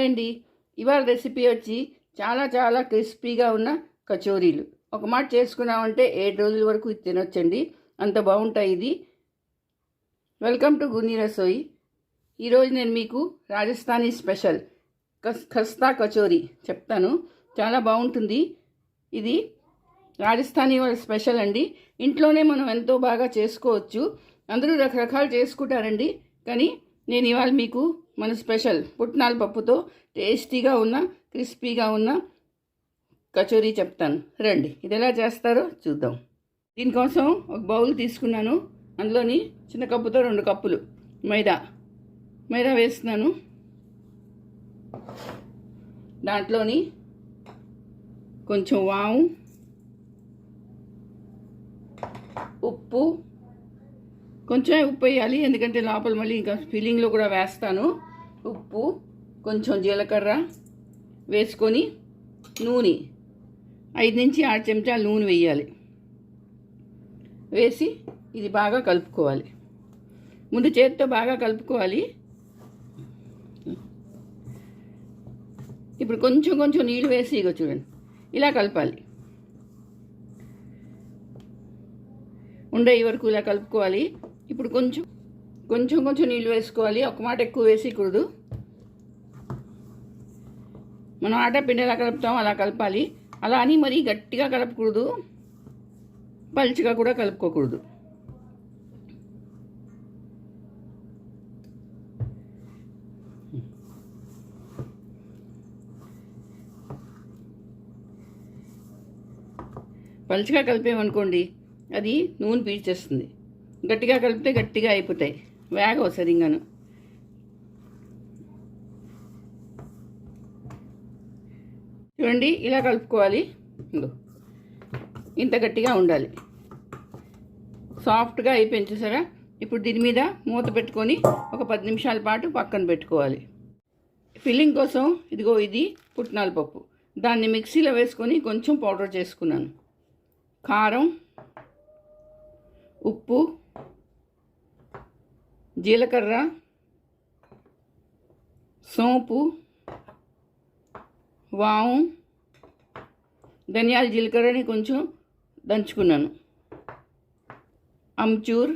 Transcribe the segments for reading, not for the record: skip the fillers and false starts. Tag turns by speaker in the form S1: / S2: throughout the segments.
S1: అండి, ఇవాళ రెసిపీ వచ్చి చాలా క్రిస్పీగా ఉన్న కచోరీలు. ఒక మాట చేసుకున్నామంటే 7 రోజుల వరకు ఇది తినొచ్చండి, అంత బాగుంటాయి ఇది. Welcome to Gunni రసోయి. ఈరోజు నేను మీకు రాజస్థానీ స్పెషల్ ఖస్తా కచోరీ చెప్తాను. చాలా బాగుంటుంది ఇది. రాజస్థానీ వాళ్ళ స్పెషల్ అండి. ఇంట్లోనే మనం ఎంతో బాగా చేసుకోవచ్చు. అందరూ రకరకాలు చేసుకుంటారండి, కానీ నేను ఇవాళ మీకు మన స్పెషల్ పుట్నాల పప్పుతో టేస్టీగా ఉన్న క్రిస్పీగా ఉన్న కచోరీ చెప్తాను. రండి, ఇది ఎలా చేస్తారో చూద్దాం. దీనికోసం ఒక బౌల్ తీసుకున్నాను. అందులోని చిన్న కప్పుతో 2 కప్పులు మైదా వేస్తున్నాను. దాంట్లోని కొంచెం వాము, ఉప్పు, కొంచెం ఉప్పు వేయాలి, ఎందుకంటే లోపల మళ్ళీ ఇంకా ఫిల్లింగ్లో కూడా వేస్తాను. ఉప్పు, కొంచెం జీలకర్ర వేసుకొని నూనె 5 నుంచి 6 చెంచాలు నూనె వేయాలి. వేసి ఇది బాగా కలుపుకోవాలి. ముందు చేతితో బాగా కలుపుకోవాలి. ఇప్పుడు కొంచెం నీళ్ళు వేసి ఇగో చూడండి, ఇలా కలపాలి. ఉండయి వరకు ఇలా కలుపుకోవాలి. ఇప్పుడు కొంచెం నీళ్ళు వేసుకోవాలి. ఒక మాట ఎక్కువ వేసేయకూడదు. మనం ఆట పిండి ఎలా కలుపుతామో అలా కలపాలి. అలా అని మరీ గట్టిగా కలపకూడదు, పలుచగా కూడా కలుపుకోకూడదు. పలుచగా కలిపేమనుకోండి అది నూనె పీల్చేస్తుంది. గట్టిగా కలిపితే గట్టిగా అయిపోతాయి, వేగవు సరిగాను. చూడండి, ఇలా కలుపుకోవాలి. ఇంత గట్టిగా ఉండాలి. సాఫ్ట్గా అయిపోయింది చూసారా. ఇప్పుడు దీని మీద మూత పెట్టుకొని ఒక 10 నిమిషాల పాటు పక్కన పెట్టుకోవాలి. ఫిల్లింగ్ కోసం ఇదిగో ఇది పుట్నాల పప్పు. దాన్ని మిక్సీలో వేసుకొని కొంచెం పౌడర్ చేసుకున్నాను. కారం, ఉప్పు, జీలకర్ర, సోంపు, వాము, ధనియాల జీలకర్రని కొంచెం దంచుకున్నాను. అమ్చూర్,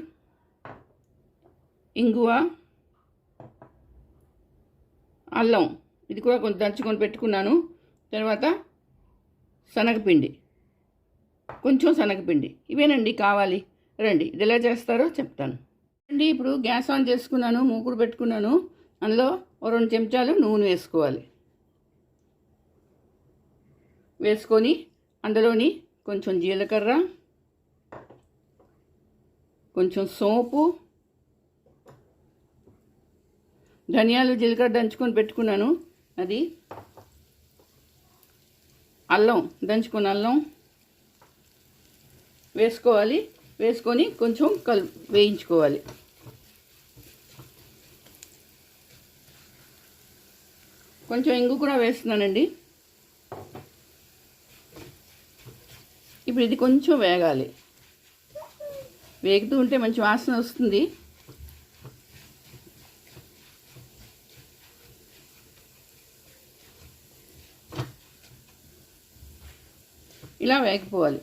S1: ఇంగువ, అల్లం ఇది కూడా కొంచెం దంచుకొని పెట్టుకున్నాను. తర్వాత శనగపిండి, కొంచెం శనగపిండి, ఇవేనండి కావాలి. రండి, ఇది ఎలా చేస్తారో చెప్తాను. రండి, ఇప్పుడు గ్యాస్ ఆన్ చేసుకున్నాను, మూకుడు పెట్టుకున్నాను. అందులో 2 చెంచాలు నూనె వేసుకోవాలి. వేసుకొని అందులోని కొంచెం జీలకర్ర, కొంచెం సోంపు, ధనియాలు జీలకర్ర దంచుకొని పెట్టుకున్నాను, అది, అల్లం దంచుకున్న అల్లం వేసుకోవాలి. వేసుకొని కొంచెం వేయించుకోవాలి. కొంచెం ఇంగు కూడా వేస్తున్నానండి. ఇప్పుడు ఇది కొంచెం వేగాలి. వేగుతూ ఉంటే మంచి వాసన వస్తుంది. ఇలా వేగిపోవాలి.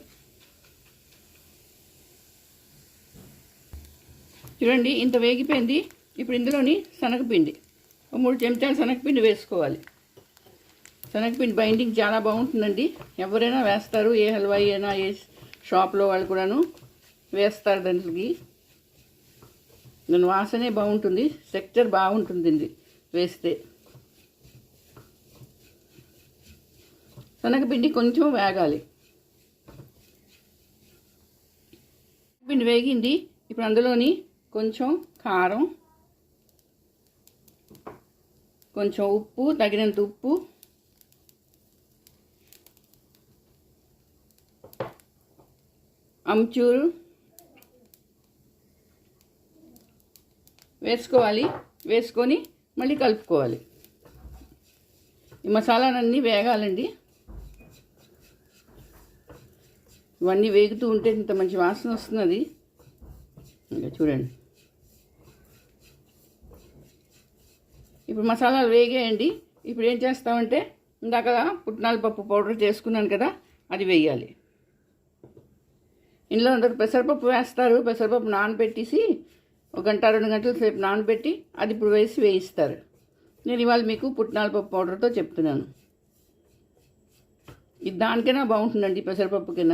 S1: చూడండి, ఇంత వేగిపోయింది. ఇప్పుడు ఇందులోని శనగపిండి 3 చెంచాలు శనగపిండి వేసుకోవాలి. శనగపిండి బైండింగ్ చాలా బాగుంటుందండి. ఎవరైనా వేస్తారు, ఏ హల్వాయి అయినా, ఏ షాప్లో వాళ్ళు కూడాను వేస్తారు. దాని వాసనే బాగుంటుంది, టెక్స్చర్ బాగుంటుంది వేస్తే. శనగపిండి కొంచెం వేగాలి. పిండి వేగింది. ఇప్పుడు అందులోని కొంచెం కారం, కొంచెం ఉప్పు, తగినంత ఉప్పు, అమ్చూరు వేసుకోవాలి. వేసుకొని మళ్ళీ కలుపుకోవాలి. ఈ మసాలాలన్నీ వేగాలండి. ఇవన్నీ వేగుతూ ఉంటే ఇంత మంచి వాసన వస్తున్నది. ఇంకా చూడండి, ఇప్పుడు మసాలాలు వేగేయండి. ఇప్పుడు ఏం చేస్తామంటే ఇందాక పుట్నాల పప్పు పౌడర్ చేసుకున్నాను కదా, అది వేయాలి. ఇందులో అందరూ పెసరపప్పు వేస్తారు. పెసరపప్పు నానబెట్టేసి 1 గంట 2 గంటల సేపు నానబెట్టి అది ఇప్పుడు వేయిస్తారు. నేను ఇవాళ మీకు పుట్నాల పప్పు పౌడర్తో చెప్తున్నాను. ఇది దానికైనా బాగుంటుందండి, పెసరపప్పు కింద.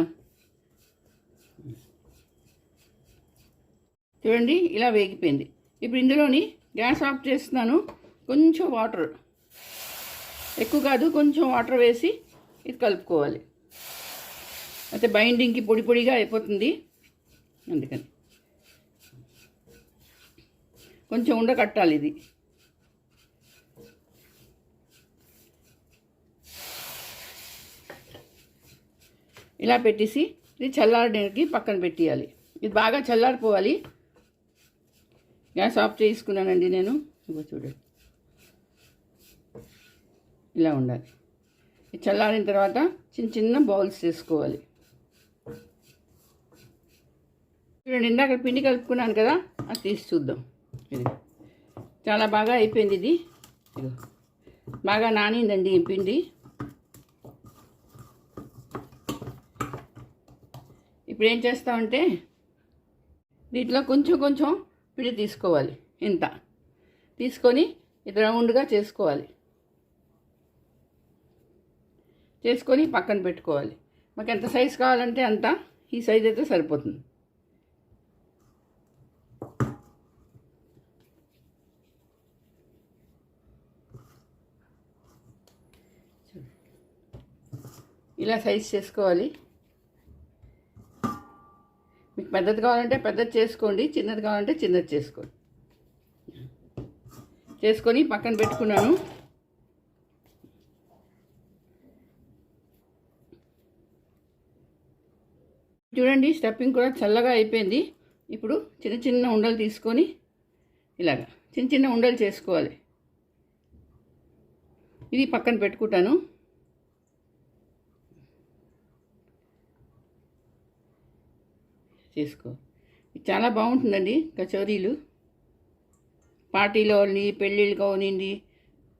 S1: చూడండి, ఇలా వేగిపోయింది. ఇప్పుడు ఇందులోని గ్యాస్ ఆఫ్ చేస్తున్నాను. కొంచెం వాటర్, ఎక్కువ కాదు, కొంచెం వాటర్ వేసి ఇది కలుపుకోవాలి. అయితే బైండింగ్కి పొడి పొడిగా అయిపోతుంది, అందుకని కొంచెం ఉండకట్టాలి. ఇది ఇలా పెట్టేసి ఇది చల్లారడానికి పక్కన పెట్టేయాలి. ఇది బాగా చల్లారిపోవాలి. గ్యాస్ ఆఫ్ చేసుకున్నానండి నేను. చూడండి, ఇలా ఉండాలి. ఇది చల్లారిన తర్వాత చిన్న చిన్న బౌల్స్ చేసుకోవాలి. చూడండి, ఇందాక పిండి కలుపుకున్నాను కదా, అది తీసి చూద్దాం. ఇది చాలా బాగా అయిపోయింది. ఇది బాగా నానిందండి ఈ పిండి. ఇప్పుడు ఏం చేస్తామంటే దీంట్లో కొంచెం కొంచెం పిండి తీసుకోవాలి. ఇంత తీసుకొని ఇది రౌండ్గా చేసుకొని పక్కన పెట్టుకోవాలి. మాకు ఎంత సైజు కావాలంటే అంత, ఈ సైజ్ అయితే సరిపోతుంది. ఇలా సైజ్ చేసుకోవాలి. మీకు పెద్దది కావాలంటే పెద్దది చేసుకోండి, చిన్నది కావాలంటే చిన్నది చేసుకోండి. చేసుకొని పక్కన పెట్టుకున్నాను. చూడండి, స్టఫింగ్ కూడా చల్లగా అయిపోయింది. ఇప్పుడు చిన్న చిన్న ఉండలు తీసుకొని ఇలాగా చిన్న చిన్న ఉండలు చేసుకోవాలి. ఇది పక్కన పెట్టుకుంటాను. చేసుకో, చాలా బాగుంటుందండి కచోరీలు. పార్టీలో పెళ్ళిళ్ళు కావనివ్వండి,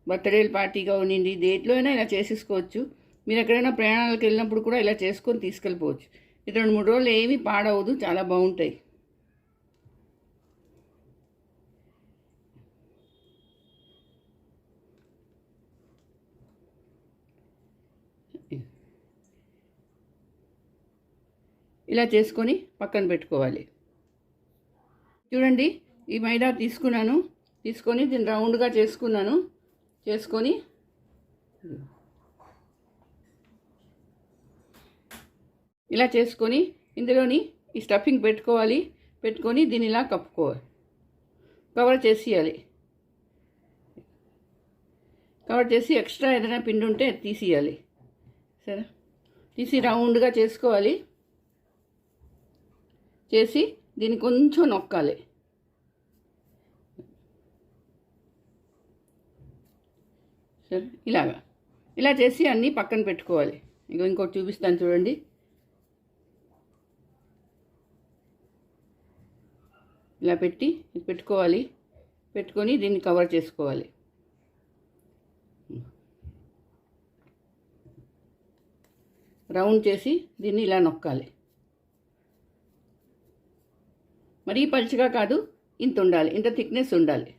S1: బర్త్డేల పార్టీ కావనివ్వండి, దేంట్లో అయినా ఇలా చేసేసుకోవచ్చు. మీరు ఎక్కడైనా ప్రయాణాలకు వెళ్ళినప్పుడు కూడా ఇలా చేసుకొని తీసుకెళ్ళిపోవచ్చు. ఇది 2-3 రోజులు ఏమీ పాడవదు, చాలా బాగుంటాయి. ఇలా చేసుకొని పక్కన పెట్టుకోవాలి. చూడండి, ఈ మైదా తీసుకొని దీన్ని రౌండ్గా చేసుకొని ఇలా చేసుకొని ఇందులోని ఈ స్టఫింగ్ పెట్టుకొని దీన్ని ఇలా కవర్ చేసేయాలి. కవర్ చేసి ఎక్స్ట్రా ఏదైనా పిండి ఉంటే తీసేయాలి. సరే, తీసి రౌండ్గా చేసుకోవాలి. చేసి దీన్ని కొంచెం నొక్కాలి. సరే, ఇలా చేసి అన్నీ పక్కన పెట్టుకోవాలి. ఇంకోటి చూపిస్తాను చూడండి. ఇలా పెట్టుకొని దీన్ని కవర్ చేసుకోవాలి. రౌండ్ చేసి దీన్ని ఇలా నొక్కాలి. మరీ పలుచగా కాదు, ఇంత ఉండాలి, ఇంత థిక్నెస్ ఉండాలి.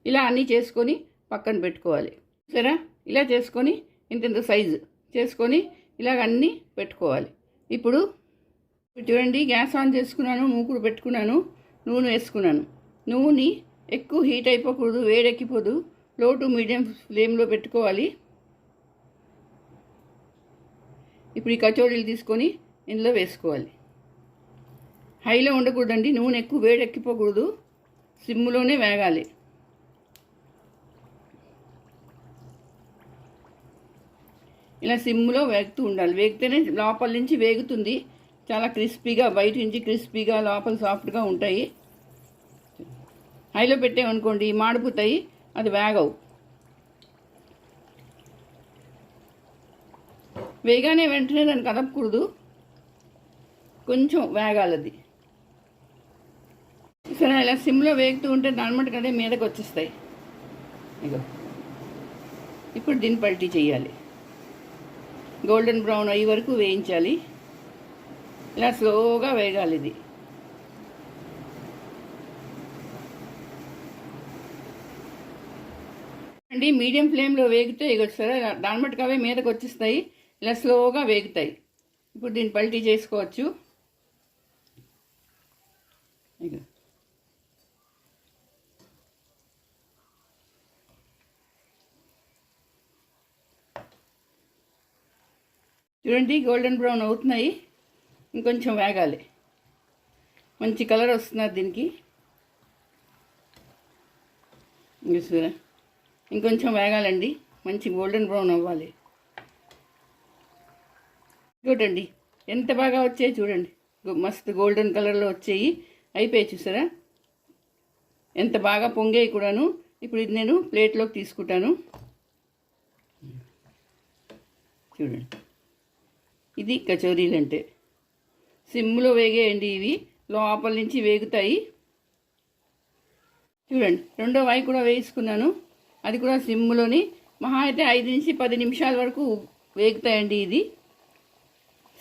S1: ఇలా అన్నీ చేసుకొని పక్కన పెట్టుకోవాలి. సరే, ఇలా చేసుకొని ఇంత సైజు చేసుకొని ఇలాగ అన్నీ పెట్టుకోవాలి. ఇప్పుడు చూడండి, గ్యాస్ ఆన్ చేసుకున్నాను, మూకుడు పెట్టుకున్నాను, నూనె వేసుకున్నాను. నూనె ఎక్కువ హీట్ అయిపోకూడదు, వేడెక్కిపోదు. లో టు మీడియం ఫ్లేమ్లో పెట్టుకోవాలి. ఇప్పుడు ఈ కచోరీలు తీసుకొని ఇందులో వేసుకోవాలి. హైలో ఉండకూడదండి, నూనె ఎక్కువ వేడెక్కిపోకూడదు, సిమ్లోనే వేగాలి. ఇలా సిమ్లో వేగుతూ ఉండాలి. వేగితేనే లోపల నుంచి వేగుతుంది. చాలా క్రిస్పీగా, బయట నుంచి క్రిస్పీగా, లోపల సాఫ్ట్గా ఉంటాయి. హైలో పెట్టామనుకోండి మాడిపోతాయి, అది వేగవు. వేగానే వెంటనే దాన్ని కదపకూడదు, కొంచెం వేగాలది. సరే, ఇలా సిమ్లో వేగుతూ ఉంటే దానిమట్టుకు అదే మీదకి వచ్చేస్తాయి. ఇగో ఇప్పుడు దీన్ని పల్టీ చేయాలి. గోల్డెన్ బ్రౌన్ అయ్యే వరకు వేయించాలి. ఇలా స్లోగా వేగాలి ఇది. అండి మీడియం ఫ్లేమ్లో వేగితే ఇగొస్తారా దాని మట్టుకు అవే మీదకి వచ్చేస్తాయి. ఇలా స్లోగా వేగుతాయి. ఇప్పుడు దీన్ని పల్టీ చేసుకోవచ్చు. చూడండి గోల్డెన్ బ్రౌన్ అవుతున్నాయి. ఇంకొంచెం వేగాలి. మంచి కలర్ వస్తున్నది దీనికి. చూసారా ఇంకొంచెం వేగాలండి. మంచి గోల్డెన్ బ్రౌన్ అవ్వాలి. చూడండి ఎంత బాగా వచ్చాయి చూడండి. మస్తు గోల్డెన్ కలర్లో వచ్చాయి. అయిపోయాయి చూసారా ఎంత బాగా పొంగాయి కూడాను. ఇప్పుడు ఇది నేను ప్లేట్లోకి తీసుకుంటాను. చూడండి ఇది కచోరీలు అంటే. సిమ్లో వేగేయండి. ఇవి లోపల నుంచి వేగుతాయి. చూడండి రెండో వాయి కూడా వేసుకున్నాను. అది కూడా సిమ్లోని మహా అయితే 5 నుంచి 10 నిమిషాల వరకు వేగుతాయండి. ఇది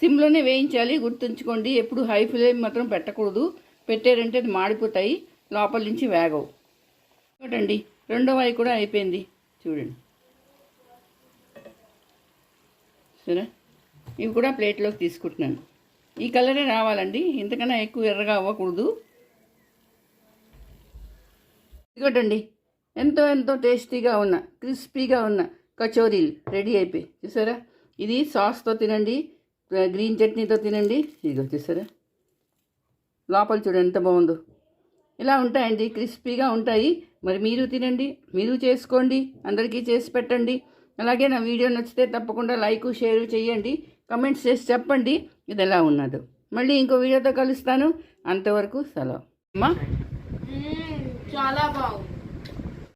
S1: సిమ్లోనే వేయించాలి. గుర్తుంచుకోండి ఎప్పుడు హై ఫ్లేమ్ మాత్రం పెట్టకూడదు. పెట్టారంటే అది మాడిపోతాయి. లోపల నుంచి వేగవు. చూడండి రెండో వాయి కూడా అయిపోయింది. చూడండి సరే ఇవి కూడా ప్లేట్లోకి తీసుకుంటున్నాను. ఈ కలరే రావాలండి. ఇంతకన్నా ఎక్కువ ఎర్రగా అవ్వకూడదు. ఇదిగోటండి ఎంతో ఎంతో టేస్టీగా ఉన్న క్రిస్పీగా ఉన్న కచోరీలు రెడీ అయిపోయి చూసారా. ఇది సాస్తో తినండి, గ్రీన్ చట్నీతో తినండి. ఇదిగో చూసారా లోపల చూడండి ఎంత బాగుందో. ఇలా ఉంటాయండి, క్రిస్పీగా ఉంటాయి. మరి మీరు తినండి, మీరు చేసుకోండి, అందరికీ చేసి పెట్టండి. అలాగే నా వీడియో నచ్చితే తప్పకుండా లైక్ షేర్ చేయండి, కమెంట్స్ చేసి చెప్పండి ఇది ఎలా ఉన్నదో. మళ్ళీ ఇంకో వీడియోతో కలుస్తాను. అంతవరకు సెలవు అమ్మా.
S2: చాలా బాగుంది.